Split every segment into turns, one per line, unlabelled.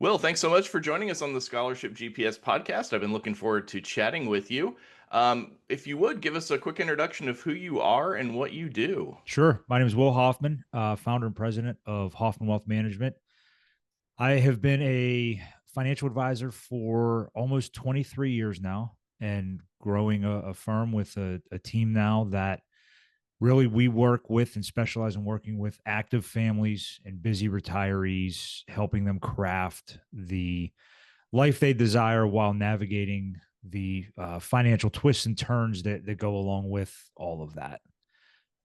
Will, thanks so much for joining us on the Scholarship GPS podcast. I've been looking forward to chatting with you. If you would give us a quick introduction of who you are and what you do.
Sure. My name is Will Hoffman, founder and president of Hoffman Wealth Management. I have been a financial advisor for almost 23 years now and growing a firm with a team now that really we work with and specialize in working with active families and busy retirees, helping them craft the life they desire while navigating the financial twists and turns that go along with all of that.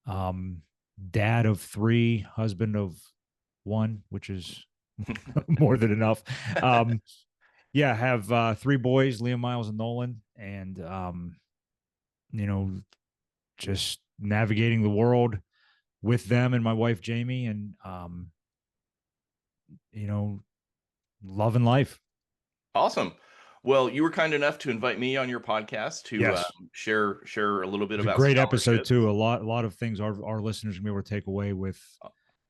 Um, Dad of three, husband of one, which is more than enough. Um, yeah, have three boys, Liam, Miles, and Nolan, and you know, just navigating the world with them and my wife Jamie, and you know, loving life.
Awesome. Well, you were kind enough to invite me on your podcast to
Yes,
share a little bit
it's a
about
great episode
scholarships.
too. A lot of things our listeners can be able to take away with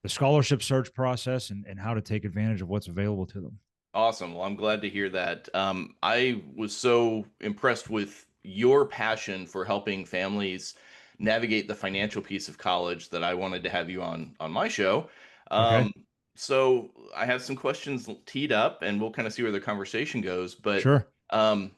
the scholarship search process and how to take advantage of what's available to them.
Awesome. Well, I'm glad to hear that. I was so impressed with your passion for helping families navigate the financial piece of college that I wanted to have you on my show.
Okay,
Um, so I have some questions teed up, and we'll kind of see where the conversation goes. But
sure.
um,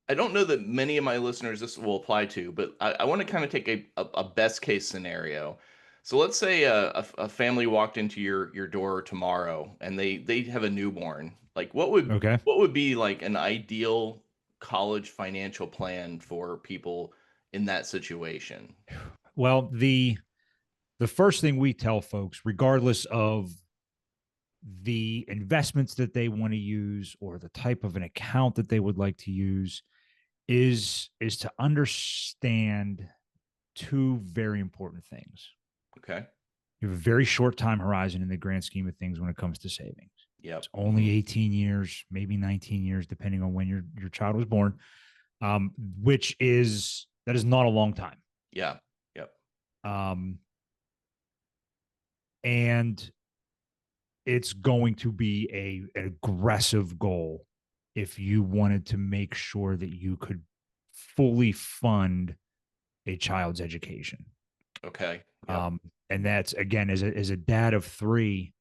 I don't know that many of my listeners this will apply to, but I want to kind of take a best case scenario. So let's say a family walked into your door tomorrow and they have a newborn. Like
Okay.
what would be like an ideal college financial plan for people in that situation?
Well, the first thing we tell folks, regardless of the investments that they want to use or the type of an account that they would like to use, is to understand two very important things.
Okay.
You have a very short time horizon in the grand scheme of things when it comes to savings. It's
Yep.
only 18 years, maybe 19 years, depending on when your child was born, which is that is not a long time.
Yeah. Yep.
Um, and it's going to be an aggressive goal if you wanted to make sure that you could fully fund a child's education.
Okay. Yep.
Um, and that's again, as a dad of three,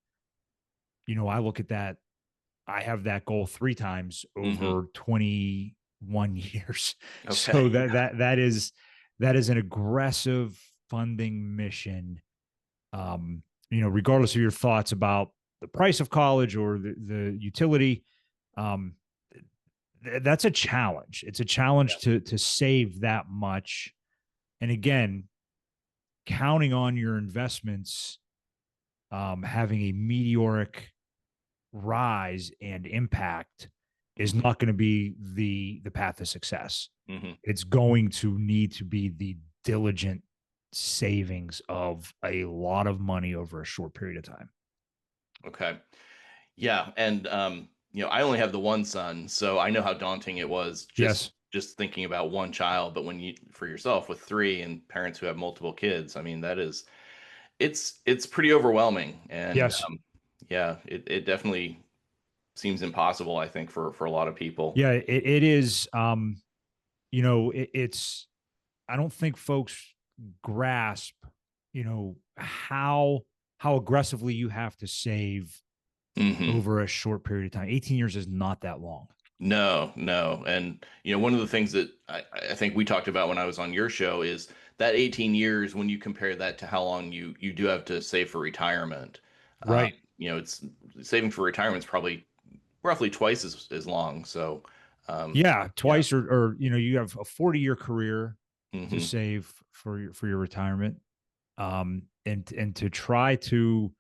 I look at that. I have that goal three times
Hmm.
over 21 years.
Okay.
So that is an aggressive funding mission. Regardless of your thoughts about the price of college or the utility, um, that's a challenge. It's a
Yeah.
challenge to save that much. And again, counting on your investments having a meteoric rise and impact is
Hmm.
not going to be the path of success.
Hmm.
It's going to need to be the diligent savings of a lot of money over a short period of time.
Okay. Yeah, and I only have the one son, so I know how daunting it was
Yes.
just thinking about one child. But when you for yourself with three and parents who have multiple kids, I mean that is it's pretty overwhelming. And
Yes.
yeah, it definitely seems impossible, I think, for a lot of people.
Yeah, it is. It's, I don't think folks grasp, how aggressively you have to save
Hmm.
over a short period of time. 18 years is not that long.
No, no. And one of the things that I think we talked about when I was on your show is that 18 years, when you compare that to how long you do have to save for retirement. Um,
Right.
it's saving for retirement is probably roughly twice as long. So,
Yeah,
yeah.
twice or you have a 40-year career to
Hmm.
save for your retirement. And to try to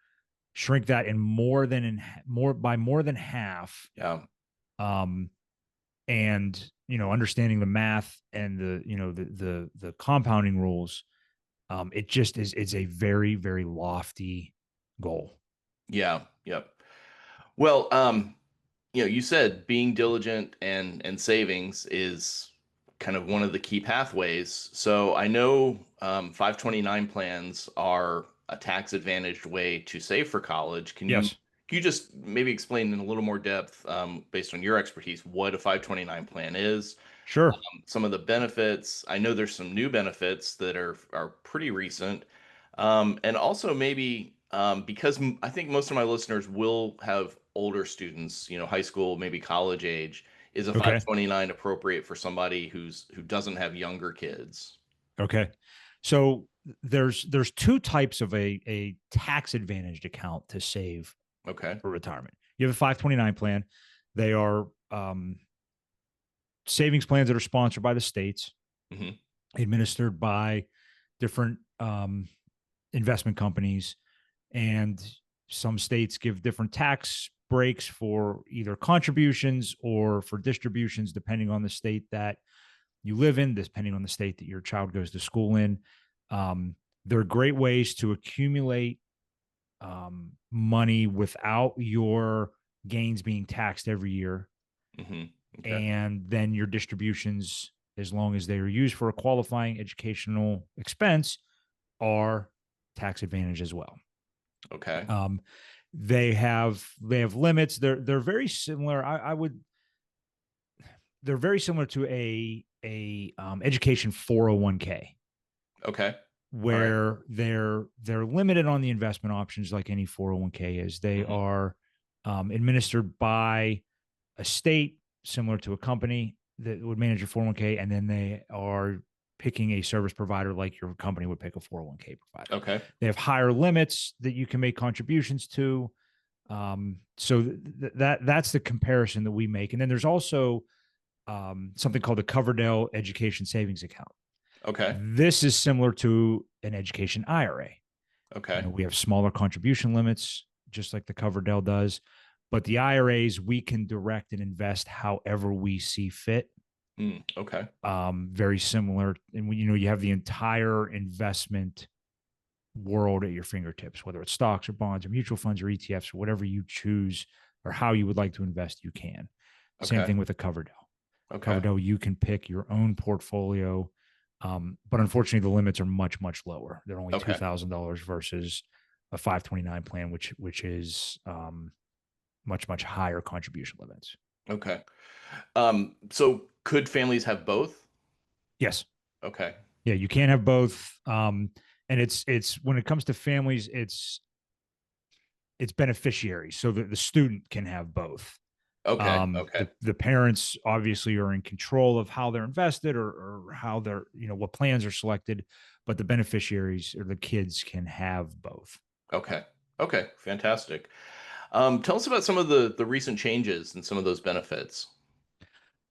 shrink that in more than half.
Yeah.
Um, and understanding the math and the compounding rules, it just is it's a very, very lofty goal.
Yeah. Yep. Well, you said being diligent and savings is kind of one of the key pathways. So I know 529 plans are a tax advantaged way to save for college. Can you
Yes.
Can you just maybe explain in a little more depth, based on your expertise, what a 529 plan is?
Sure.
Some of the benefits. I know there's some new benefits that are pretty recent, and also maybe because I think most of my listeners will have older students, high school, maybe college age. Is a
Okay.
529 appropriate for somebody who doesn't have younger kids?
Okay. So there's two types of a tax advantaged account to save
Okay.
for retirement. You have a 529 plan. They are savings plans that are sponsored by the states,
Hmm.
administered by different investment companies, and some states give different tax breaks for either contributions or for distributions, depending on the state that you live in, depending on the state that your child goes to school in. Um, there are great ways to accumulate money without your gains being taxed every year.
Hmm. Okay.
And then your distributions, as long as they are used for a qualifying educational expense, are tax advantage as well.
Okay.
Um, they have limits. They're very similar. I would they're very similar to a education 401k,
Okay. All right.
where they're limited on the investment options like any 401k is. They
Hmm.
are administered by a state similar to a company that would manage your 401k, and then they are picking a service provider like your company would pick a 401k provider.
Okay.
They have higher limits that you can make contributions to. So that's the comparison that we make. And then there's also something called the Coverdell Education Savings Account.
Okay.
This is similar to an education IRA.
Okay.
We have smaller contribution limits, just like the Coverdell does. But the IRAs, we can direct and invest however we see fit.
Okay.
Very similar. And you have the entire investment world at your fingertips, whether it's stocks or bonds or mutual funds or ETFs or whatever you choose or how you would like to invest, you can. Same
Okay.
thing with the Coverdell.
Okay.
Coverdell, you can pick your own portfolio. But unfortunately, the limits are much, much lower. They're only
Okay.
$2,000 versus a 529 plan, which is much, much higher contribution limits.
Okay. So could families have both?
Yes.
Okay.
Yeah, you can't have both. And it's when it comes to families, it's beneficiaries. So that the student can have both.
Okay. Okay.
The parents obviously are in control of how they're invested or how they're, what plans are selected, but the beneficiaries or the kids can have both.
Okay. Okay. Fantastic. Tell us about some of the recent changes and some of those benefits.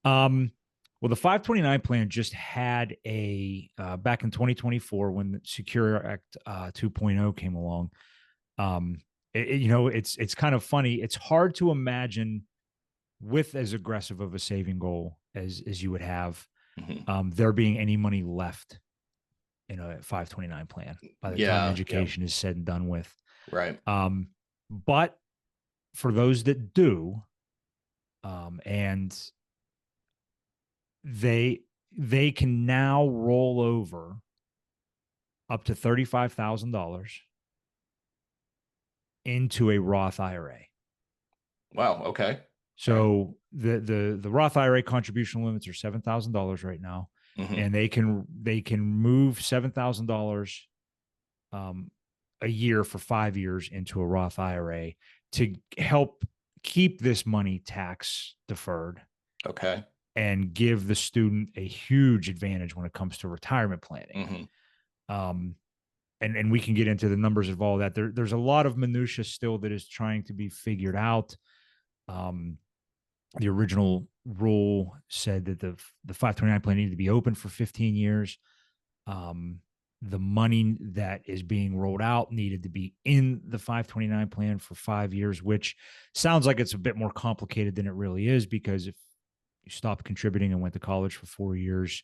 Um, well, the 529 plan just had back in 2024 when the Secure Act 2.0 came along. It's kind of funny. It's hard to imagine with as aggressive of a saving goal as you would have,
Hmm.
there being any money left in a 529 plan by the time
Yeah. Yeah.
education is said and done with.
Right.
But for those that do, and they they can now roll over up to $35,000 into a Roth IRA.
Wow. Okay. Okay.
So the Roth IRA contribution limits are $7,000 right now,
Hmm.
and they can move $7,000 um, a year for 5 years into a Roth IRA to help keep this money tax deferred
Okay.
and give the student a huge advantage when it comes to retirement planning.
Hmm.
Um, and we can get into the numbers of all that. There's a lot of minutia still that is trying to be figured out. Um, the original rule said that the 529 plan needed to be open for 15 years. Um, the money that is being rolled out needed to be in the 529 plan for 5 years, which sounds like it's a bit more complicated than it really is, because if you stop contributing and went to college for 4 years,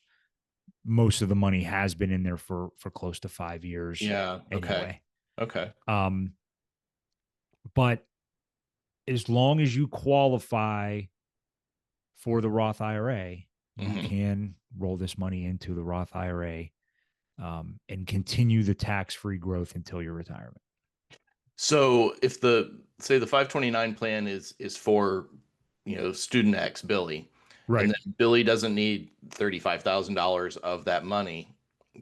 most of the money has been in there for close to 5 years
Yeah. Okay.
anyway.
Okay.
Um, but as long as you qualify for the Roth IRA, you
Hmm.
can roll this money into the Roth IRA, and continue the tax free growth until your retirement.
So if the say the 529 plan is for, student X, Billy, and
Right.
then Billy doesn't need $35,000 of that money,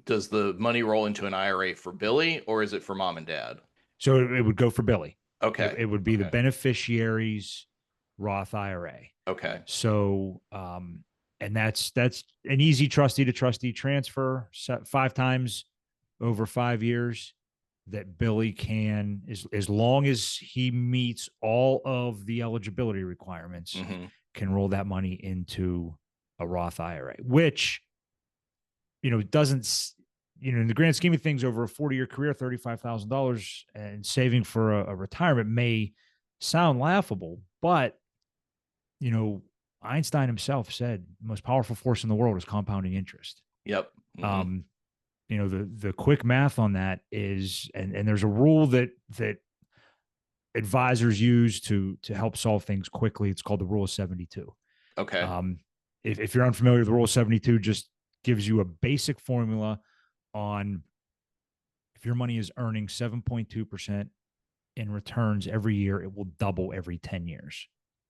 does the money roll into an IRA for Billy or is it for mom and dad?
So it would go for Billy.
Okay.
It would be the
Okay.
beneficiary's Roth IRA.
Okay.
So, and that's an easy trustee to trustee transfer five times over 5 years that Billy can, as long as he meets all of the eligibility requirements,
Hmm.
can roll that money into a Roth IRA, which, doesn't, in the grand scheme of things, over a 40-year career, $35,000 and saving for a retirement may sound laughable, but, you know, Einstein himself said the most powerful force in the world is compounding interest.
Yep. Hmm.
Um, the quick math on that is, and there's a rule that advisors use to help solve things quickly. It's called the rule of 72.
Okay.
Um, if you're unfamiliar with the rule of 72, just gives you a basic formula on if your money is earning 7.2% in returns every year, it will double every 10 years.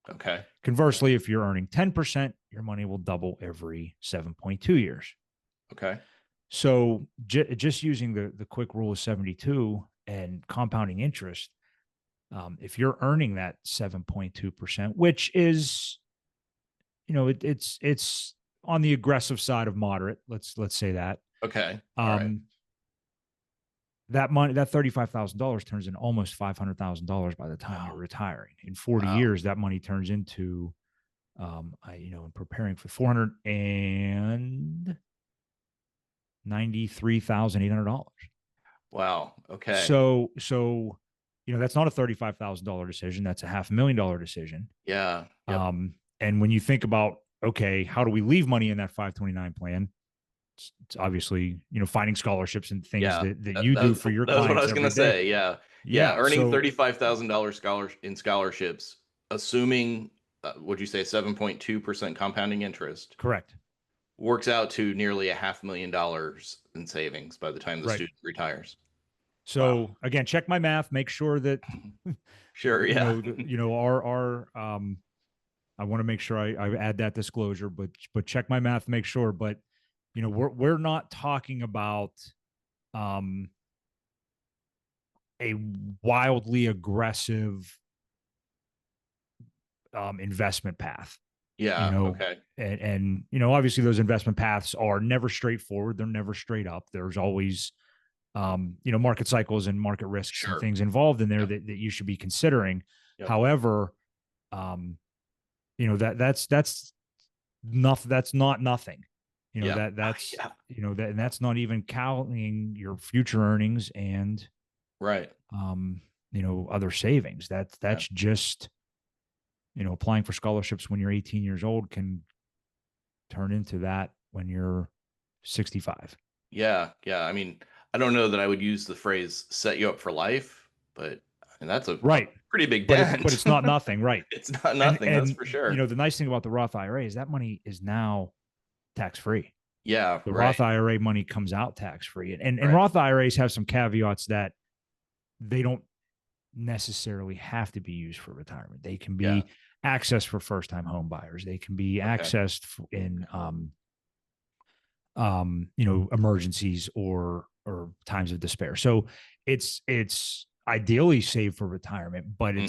Okay.
Conversely, if you're earning 10%, your money will double every 7.2 years.
Okay.
So just using the quick rule of 72 and compounding interest, if you're earning that 7.2%, which is, it's on the aggressive side of moderate, let's say that.
Okay. All right.
Um, that money, that $35,000 turns in almost $500,000 by the time you're
Wow.
retiring. In 40
Wow.
years, that money turns into, in preparing for $493,800.
Wow. Okay.
So, that's not a $35,000 decision. That's a $500,000 decision.
Yeah. Yep.
And when you think about, okay, how do we leave money in that 529 plan? It's obviously, finding scholarships and things
Yeah.
that
That,
you
that
do
was
for your
that was what I
clients
was gonna
every day.
say. Yeah. Yeah.
Yeah.
Earning
So
$35,000 in scholarships, assuming would you say 7.2% compounding interest,
correct.
works out to nearly a $500,000 in savings by the time the
Right.
student retires. Wow.
So again, check my math, make sure that,
Sure. Yeah.
I want to make sure I add that disclosure, but check my math, make sure. But we're not talking about um, a wildly aggressive investment path. You
Yeah.
know,
Okay.
and obviously those investment paths are never straightforward. They're never straight up. There's always market cycles and market risks and
Sure.
things involved in there
Yep.
that you should be considering.
Yep.
However, um, that's nothing. That's not nothing.
Yeah.
That's
Yeah.
that and that's not even counting your future earnings and
Right.
other savings.
Yeah.
That's just applying for scholarships when you're 18 years old can turn into that when you're 65.
Yeah. Yeah. I mean, I don't know that I would use the phrase "set you up for life," but and that's a
Right.
pretty big
But
dent.
it's not nothing, right?
It's not
And
nothing, that's
and
for sure.
the nice thing about the Roth IRA is that money is now tax free.
Yeah,
The
right,
Roth IRA money comes out tax free. And
right.
Roth IRAs have some caveats that they don't necessarily have to be used for retirement. They can
Yeah,
be accessed for first time home buyers. They can be
okay,
accessed in emergencies or times of despair. So it's ideally saved for retirement, but
mhm,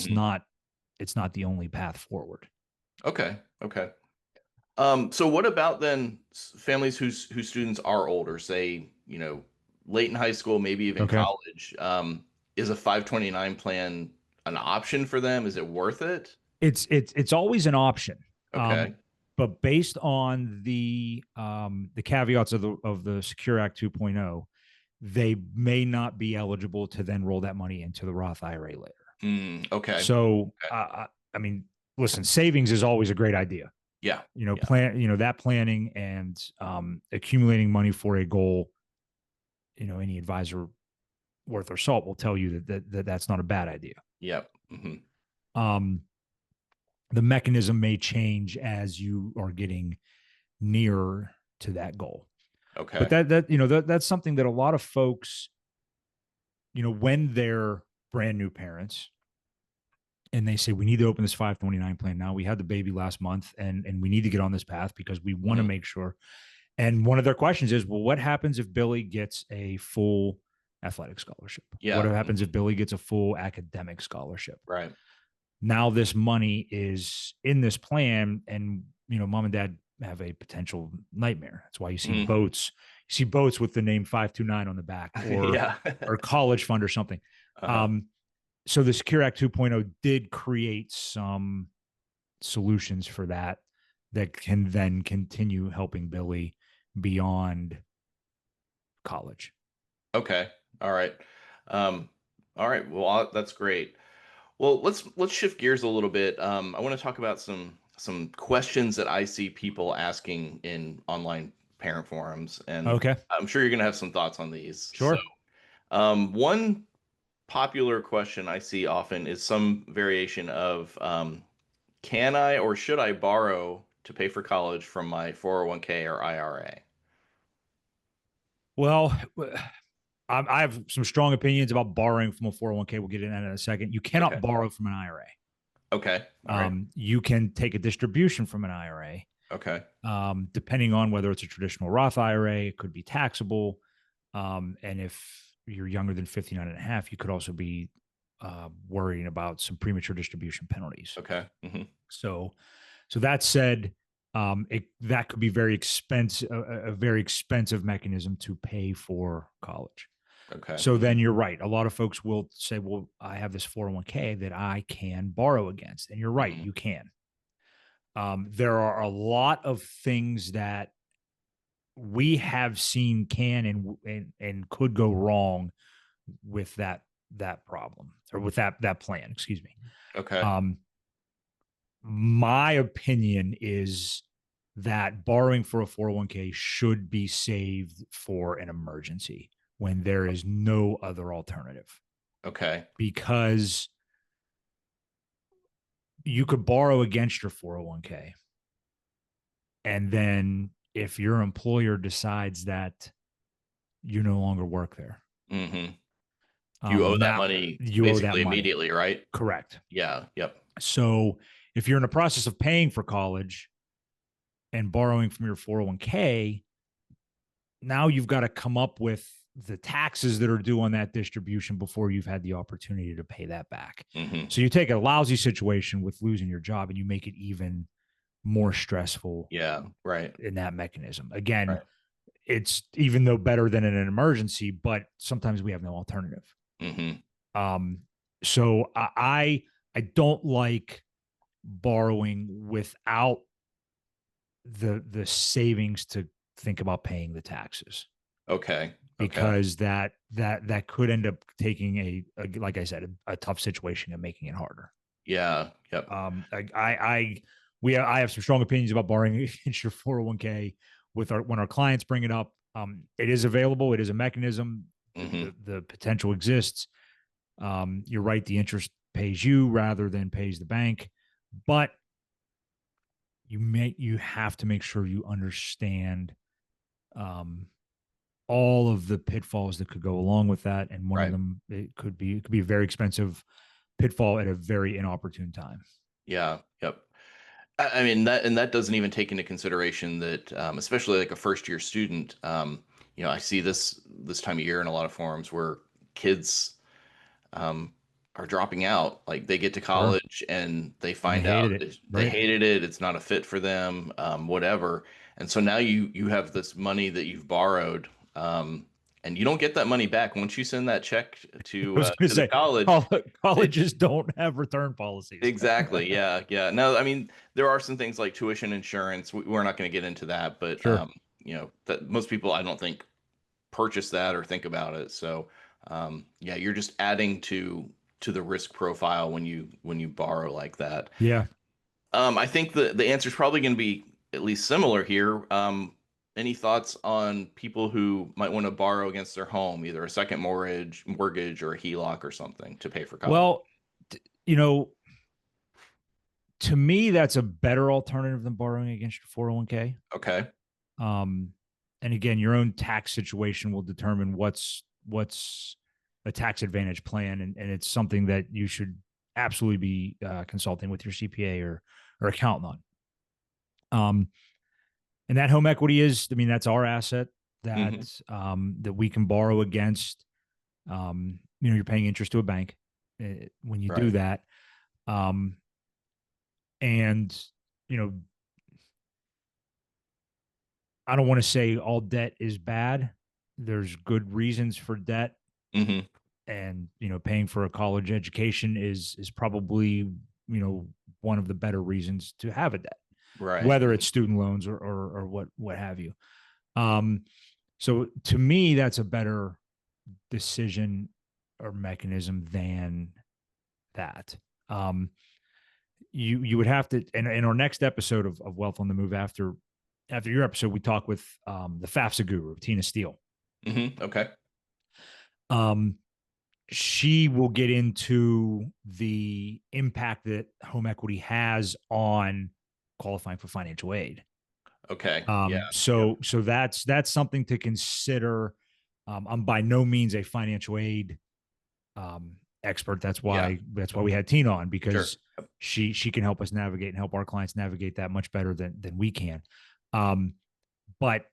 it's not the only path forward.
okay, okay. So what about then families whose students are older, say, late in high school, maybe even
Okay.
college? Is a 529 plan an option for them? Is it worth it?
It's always an option.
Okay,
But based on the caveats of the Secure Act 2.0, they may not be eligible to then roll that money into the Roth IRA later.
okay,
So,
okay.
I mean, listen, savings is always a great idea.
Yeah, yeah,
That planning and accumulating money for a goal. Any advisor worth their salt will tell you that's not a bad idea.
yep, mhm,
Um, the mechanism may change as you are getting nearer to that goal. But
okay,
that's something that a lot of folks, when they're brand new parents, and they say we need to open this 529 plan now. We had the baby last month, and we need to get on this path because we want to
Mhm.
make sure. And one of their questions is, well, what happens if Billy gets a full athletic scholarship? What
Yeah.
happens
Mhm.
if Billy gets a full academic scholarship?
Right.
Now this money is in this plan, and mom and dad have a potential nightmare. That's why
Mhm.
you see boats with the name 529 on the back,
Yeah.
or college fund or something.
Uh-huh.
um, so the Secure Act 2.0 did create some solutions for that that can then continue helping Billy beyond college.
Okay. All right. Um, all right. Well, that's great. Well, let's shift gears a little bit. I want to talk about some questions that I see people asking in online parent forums, and
Okay,
I'm sure you're going to have some thoughts on these. So,
sure.
one popular question I see often is some variation of, can I or should I borrow to pay for college from my 401k or IRA?
Well, I have some strong opinions about borrowing from a 401k. We'll get into that in a second. You
Okay.
cannot borrow from an IRA.
Okay. All right.
You can take a distribution from an IRA,
Okay.
depending on whether it's a traditional Roth IRA. It could be taxable. And if you're younger than 59 and a half, you could also be worrying about some premature distribution penalties.
Okay.
So, so that said, that could be very expensive, a very expensive mechanism to pay for college.
Okay.
So then you're right. A lot of folks will say, well, I have this 401k that I can borrow against. And you're right,
Mhm.
you can. There are a lot of things that we have seen can and could go wrong with that problem, or with that plan, excuse me.
Okay.
Um, my opinion is that borrowing for a 401k should be saved for an emergency when there is no other alternative,
Okay.
because you could borrow against your 401k, and then if your employer decides that you no longer work there,
Mhm. You owe that
now
money
you owe that
basically
money.
immediately, right?
Correct.
Yeah. Yep.
So if you're in the process of paying for college and borrowing from your 401k, now you've got to come up with the taxes that are due on that distribution before you've had the opportunity to pay that back.
Mhm.
So you take a lousy situation with losing your job and you make it even more stressful
Yeah. Right.
in that mechanism. Again,
Right.
it's even though better than in an emergency, but sometimes we have no alternative.
Mhm.
Um, so I don't like borrowing without the savings to think about paying the taxes,
Okay. Okay.
because that could end up taking a like I said, a tough situation and making it harder.
Yeah. Yep.
I have some strong opinions about borrowing against your 401k with our when our clients bring it up. It is available. It is a mechanism.
Mhm.
The potential exists. You're right. The interest pays you rather than pays the bank, but you have to make sure you understand um, all of the pitfalls that could go along with that. And one of
Right.
them, it could be a very expensive pitfall at a very inopportune time.
Yeah. Yep. I mean that doesn't even take into consideration that, especially like a first year student. I see this time of year in a lot of forums where kids, um, are dropping out. Like they get to
Sure.
college and they
And they
find out
hated it.
they
Right.
hated it. It's not a fit for them, whatever. And so now you have this money that you've borrowed, and you don't get that money back once you send that check
I was going to
to the
say,
college. It,
colleges don't have return policies.
exactly. Yeah. Yeah. No, I mean there are some things like tuition insurance. We're not going to get into that, but
Sure.
that most people I don't think purchase that or think about it. So, yeah, you're just adding to the risk profile when you borrow like that.
Yeah.
I think the answer is probably going to be at least similar here. Any thoughts on people who might want to borrow against their home, either a second mortgage, or a HELOC or something to pay for college?
Well, you know, to me, that's a better alternative than borrowing against your 401k.
Okay.
Um, and again, your own tax situation will determine what's a tax advantage plan, and it's something that you should absolutely be consulting with your CPA or accountant on. And that home equity is, I mean, that's our asset
Hmm.
that we can borrow against. You're paying interest to a bank when you do
Right.
that. Um, and, you know, I don't want to say all debt is bad. There's good reasons for debt.
Hmm.
And, paying for a college education is probably, one of the better reasons to have a debt,
Right.
whether it's student loans or what have you. Um, so to me, that's a better decision or mechanism than that. Um, you would have to, in our next episode of Wealth on the Move, after your episode, we talk with the FAFSA guru, Tina Steele.
Okay.
Um, she will get into the impact that home equity has on qualifying for financial aid.
Okay. Yeah.
So that's something to consider. I'm by no means a financial aid expert. That's
Yeah.
why we had Tina on,
Sure.
because she can help us navigate and help our clients navigate that much better than we can. Um, but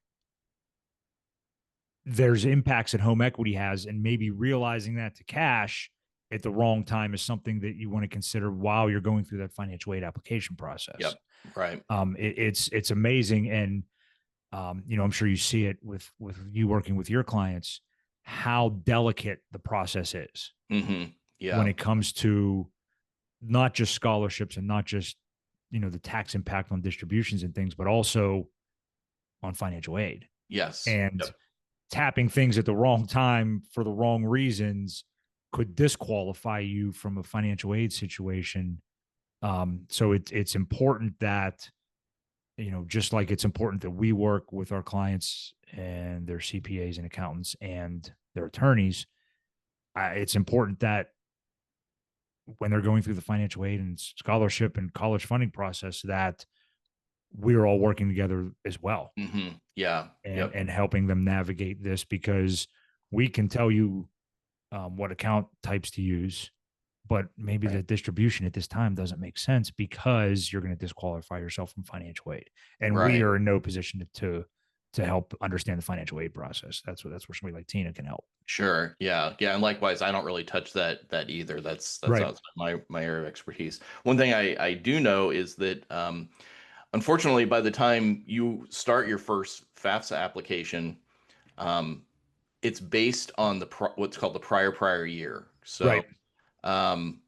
there's impacts that home equity has, and maybe realizing that to cash at the wrong time is something that you want to consider while you're going through that financial aid application process.
Yep. Right.
It's amazing, and I'm sure you see it with you working with your clients, how delicate the process is
Hmm.
when
Yeah.
it comes to not just scholarships and not just the tax impact on distributions and things, but also on financial aid.
Yes.
And
Yep.
tapping things at the wrong time for the wrong reasons could disqualify you from a financial aid situation. So it's important that, just like it's important that we work with our clients and their CPAs and accountants and their attorneys, it's important that when they're going through the financial aid and scholarship and college funding process, that we're all working together as well,
Yeah. Yep.
and helping them navigate this, because we can tell you what account types to use, but maybe
Right.
the distribution at this time doesn't make sense because you're going to disqualify yourself from financial aid, and we
Right.
are in no position to help understand the financial aid process. That's where somebody like Tina can help.
Sure. Yeah. Yeah. And likewise, I don't really touch that either. That's
Right.
outside my area of expertise. One thing I do know is that unfortunately, by the time you start your first FAFSA application, um, it's based on what's called the prior year. So
Right.
um,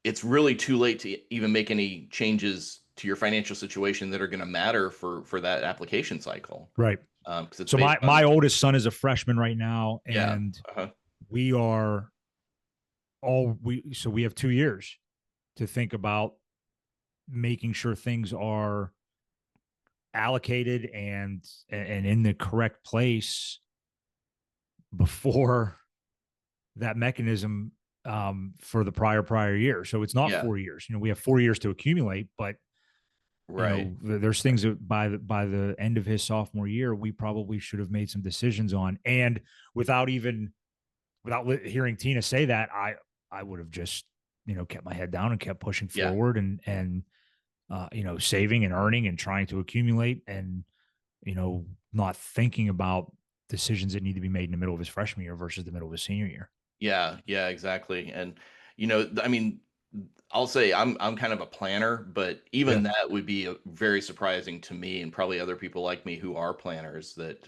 it's really too late to even make any changes to your financial situation that are going to matter for that application cycle,
Right.
because it's
So
based
my
on.
oldest son is a freshman right now,
Yeah.
and
Uh-huh.
we are we have 2 years to think about making sure things are allocated and in the correct place before that mechanism, for the prior year. So it's not
Yeah.
4 years. We have 4 years to accumulate, but
Right.
there's things that by the end of his sophomore year, we probably should have made some decisions on. And without even hearing Tina say that, I would have just kept my head down and kept pushing
Yeah.
forward, and saving and earning and trying to accumulate, and not thinking about decisions that need to be made in the middle of his freshman year versus the middle of his senior year.
Yeah, yeah, exactly. And I mean, I'll say I'm kind of a planner, but
Yeah.
even that would be very surprising to me and probably other people like me who are planners that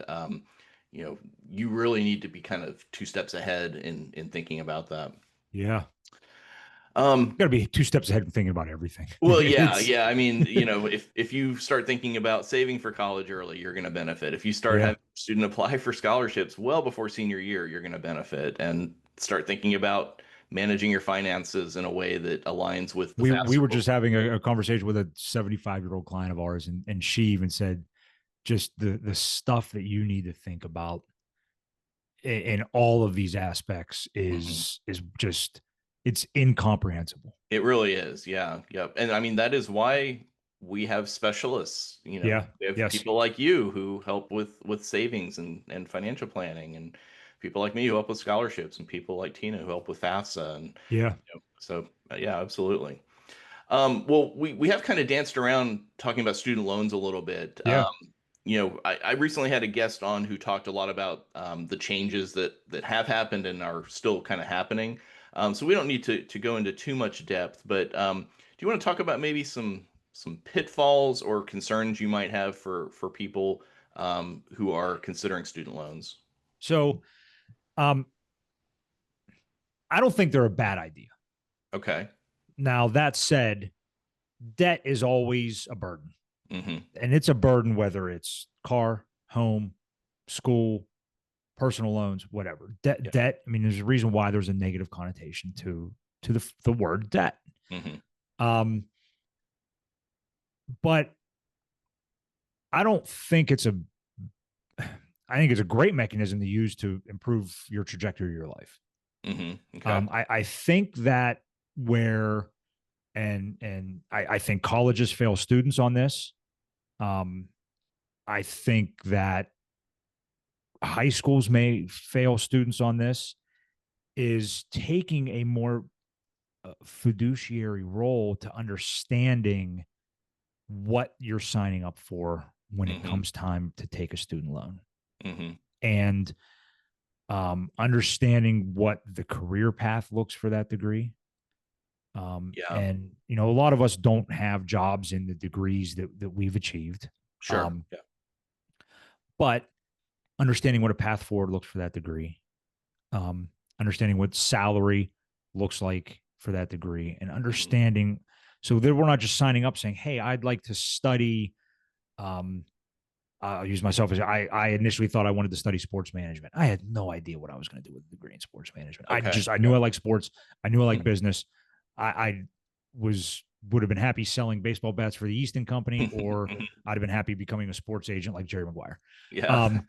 you really need to be kind of two steps ahead in thinking about that.
Yeah.
Um,
Got to be two steps ahead and thinking about everything.
well, yeah,
It's
yeah. I mean, if you start thinking about saving for college early, you're going to benefit. If you start
yeah.
having a student apply for scholarships well before senior year, you're going to benefit. And start thinking about managing your finances in a way that aligns with the
We
FAFSA
were just
rules.
having a conversation with a 75-year-old client of ours, and she even said just the stuff that you need to think about in all of these aspects
Mhm.
is just, it's incomprehensible.
It really is. Yeah. Yep. And I mean, that is why we have specialists,
Yeah.
we have
Yes.
people like you who help with savings and financial planning and people like me who help with scholarships, and people like Tina who help with FAFSA, and
Yeah.
so yeah, absolutely. Well, we have kind of danced around talking about student loans a little bit.
Yeah.
I recently had a guest on who talked a lot about the changes that have happened and are still kind of happening. So we don't need to go into too much depth, but do you want to talk about maybe some pitfalls or concerns you might have for people who are considering student loans?
So um, I don't think they're a bad idea.
Okay.
Now, that said, debt is always a burden.
Hmm.
And it's a burden whether it's car, home, school, personal loans, whatever. Debt,
Yeah.
debt. I mean, there's a reason why there's a negative connotation to the word debt.
Hmm.
Um, but I don't think it's a. I think it's a great mechanism to use to improve your trajectory of your life.
Hmm. Okay.
I think that where I think colleges fail students on this. Um, I think that high schools may fail students on this is taking a more fiduciary role to understanding what you're signing up for when it
Hmm.
comes time to take a student loan
Hmm.
and understanding what the career path looks for that degree.
Yeah.
And a lot of us don't have jobs in the degrees that we've achieved.
Sure.
Um,
Yeah.
but understanding what a path forward looks for that degree, um, understanding what salary looks like for that degree, and
Hmm.
understanding so that we're not just signing up saying, "Hey, I'd like to study." Um, I'll use myself as I initially thought I wanted to study sports management. I had no idea what I was going to do with a degree in sports management.
Okay.
I knew
Yeah.
I like sports. I knew I like
Mhm.
business. I would have been happy selling baseball bats for the Easton Company, or I'd have been happy becoming a sports agent like Jerry Maguire.
Yeah.
Um,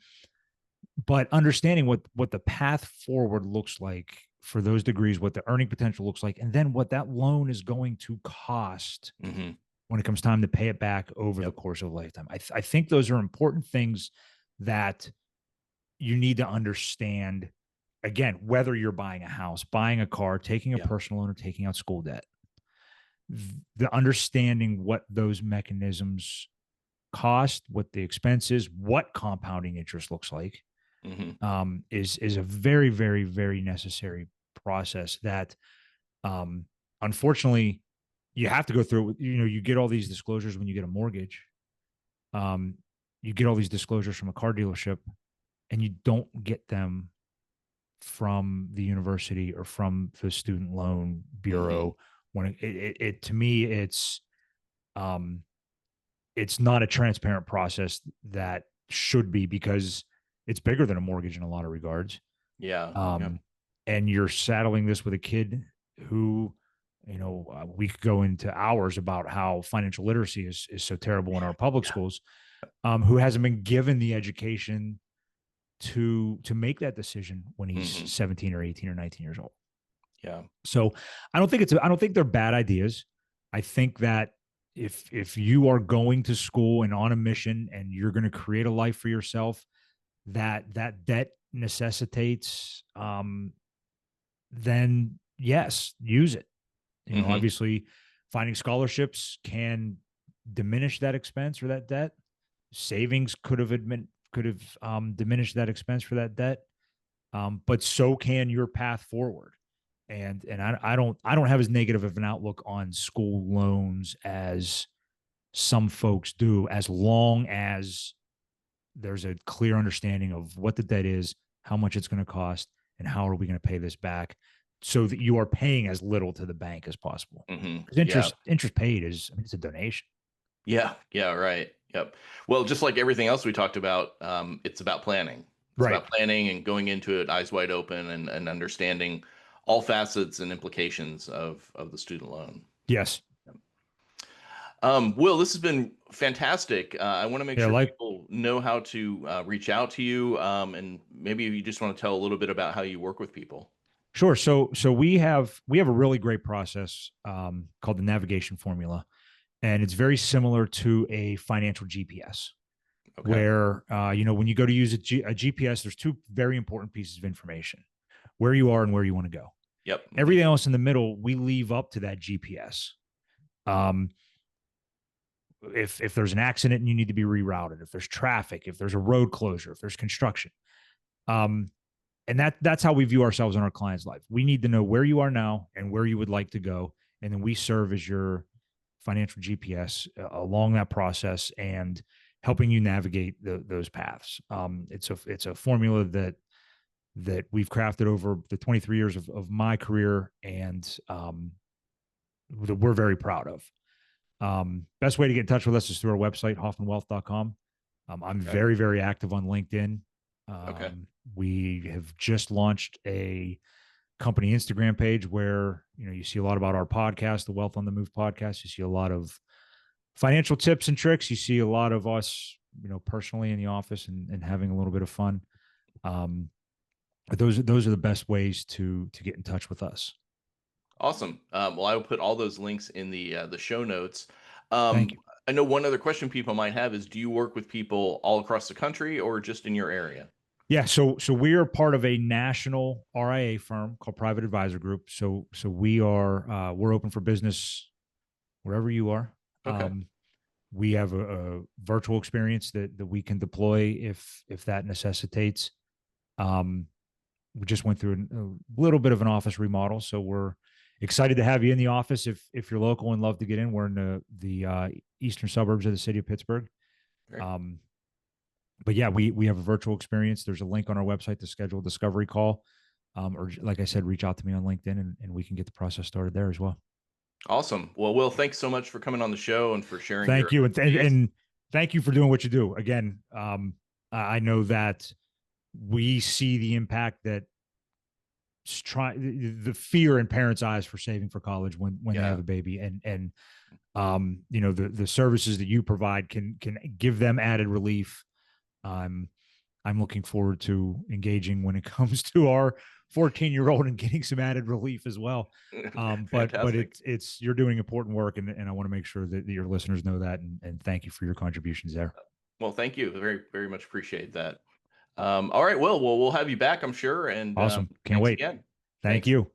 but understanding what the path forward looks like for those degrees, what the earning potential looks like, and then what that loan is going to cost
Hmm.
when it comes time to pay it back over the
Yep.
course of a lifetime. I think those are important things that you need to understand. Again, whether you're buying a house, buying a car, taking a
Yeah.
personal loan, or taking out school debt, the understanding what those mechanisms cost, what the expense is, what compounding interest looks like,
Hmm.
is a very, very, very necessary process that, um, unfortunately, you have to go through. You get all these disclosures when you get a mortgage. Um, you get all these disclosures from a car dealership, and you don't get them from the university or from the student loan
Hmm.
bureau. When it to me, um, it's not a transparent process that should be, because it's bigger than a mortgage in a lot of regards.
Yeah. Yep.
Um, and you're saddling this with a kid who, we could go into hours about how financial literacy is so terrible in our public
Yeah.
schools, who hasn't been given the education to make that decision when he's
Hmm.
17 or 18 or 19 years old.
Yeah.
So I don't think they're bad ideas. I think that if you are going to school and on a mission and you're going to create a life for yourself, that debt necessitates, then yes, use it.
Hmm.
Obviously, finding scholarships can diminish that expense or that debt. Savings could have diminished that expense for that debt, but so can your path forward. And I don't have as negative of an outlook on school loans as some folks do, as long as there's a clear understanding of what the debt is, how much it's going to cost, and how are we going to pay this back, so that you are paying as little to the bank as possible.
Hmm.
Because
Yeah.
interest paid is, I mean, it's a donation.
Yeah. Yeah. Right. Yep. Well, just like everything else we talked about, it's about planning. It's
Right.
about planning and going into it eyes wide open and understanding all facets and implications of the student loan.
Yes.
Will, this has been fantastic. I want to make
Yeah.
sure
Like,
people know how to reach out to you, and maybe you just want to tell a little bit about how you work with people.
sure. So we have a really great process, called the navigation formula, and it's very similar to a financial GPS.
Okay.
where, when you go to use a GPS, there's two very important pieces of information: where you are and where you want to go.
Yep.
Everything else in the middle, we leave up to that GPS. Um, if there's an accident and you need to be rerouted, if there's traffic, if there's a road closure, if there's construction, um, and that's how we view ourselves in our client's life. We need to know where you are now and where you would like to go, and then we serve as your financial GPS along that process and helping you navigate those paths. It's a formula that we've crafted over the 23 years of my career, and that we're very proud of. Best way to get in touch with us is through our website, hoffmanwealth.com. I'm
Okay.
very, very active on LinkedIn.
Okay.
We have just launched a company Instagram page where, you see a lot about our podcast, the Wealth on the Move podcast. You see a lot of financial tips and tricks. You see a lot of us, personally in the office and having a little bit of fun. Um, but those are the best ways to get in touch with us.
Awesome. Well, I will put all those links in the show notes.
Thank you.
I know one other question people might have is, do you work with people all across the country or just in your area?
Yeah, so we are part of a national RIA firm called Private Advisor Group. So we're open for business wherever you are.
Okay.
Um, we have a virtual experience that we can deploy if that necessitates. Um, we just went through a little bit of an office remodel, so we're excited to have you in the office if you're local and love to get in. We're in the eastern suburbs of the city of Pittsburgh.
Great.
Um, but yeah, we have a virtual experience. There's a link on our website to schedule a discovery call, or like I said, reach out to me on LinkedIn, and we can get the process started there as well.
Awesome. Well, Will, thanks so much for coming on the show and for sharing your
Thank you,
expertise.
and thank you for doing what you do. Again, I know that we see the impact that try the fear in parents' eyes for saving for college when they have
Yeah.
a baby, and the services that you provide can give them added relief. um I'm looking forward to engaging when it comes to our 14-year-old and getting some added relief as well. But
Fantastic.
it's you're doing important work, and I want to make sure that your listeners know that, and thank you for your contributions there.
Well, thank you. Very, very much appreciate that. All right, Will. Well, we'll have you back, I'm sure. And
Awesome. Can't
thanks
wait.
again.
Thank
Thanks.
you.